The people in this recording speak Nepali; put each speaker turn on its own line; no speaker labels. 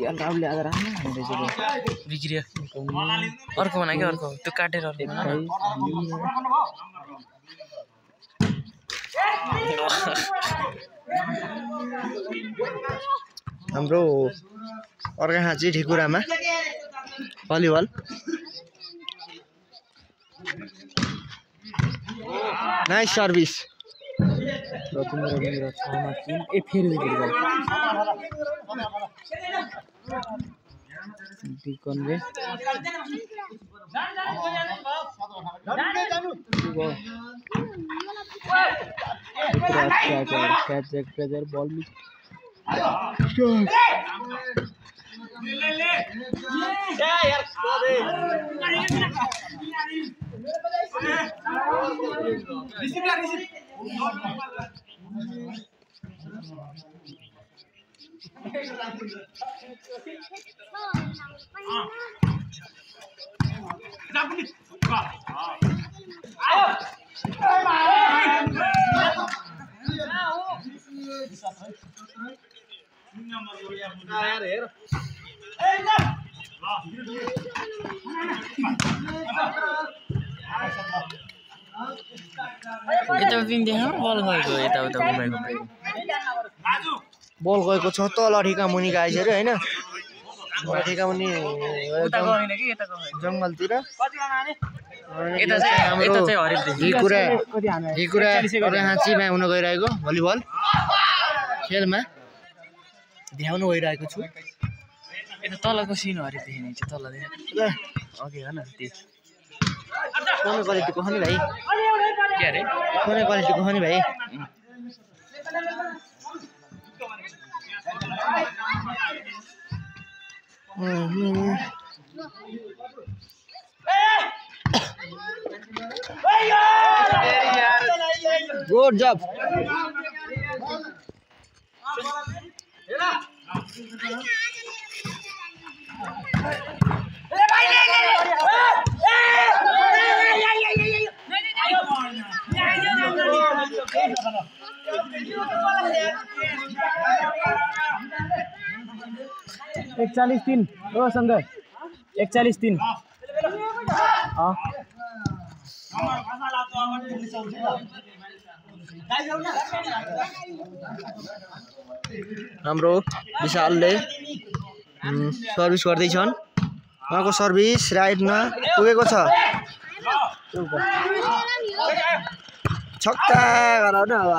यार राहुलले आज राम्रो हान्दैछ त्यो
बिग्रियो अर्को बना के अर्को त्यो काटेर अर्को बना
हाम्रो अर्घाखाँची ढिकुरामा भलिबल नाइस सर्भिस
रतिन्द्र 6 मा 3 ए फेरि विकेट गयो डिकनले कैच एक प्रेजर बॉल मिस
बल गएको छ तल ठिका मुनि गाइस अरे हैन ठिका मुनि जंगलतिर ढिकुरा अर्घाखाँचीमा हुन गइरहेको भलिबल खेलमा देखाउन गइरहेको छु
यता तलको सिन हरि देखिने छ तल देख अघि हैन त्यो
कुनै क्वालिटीको हो नि भाइ
के अरे
कुनै क्वालिटीको हो नि भाइ गुड जब
एक 41-3 ओ संजय 41-3
हाम्रो विशालले सर्भिस गर्दैछन् उहाँको सर्भिस राइटमा पुगेको छ छक्का गराउन अब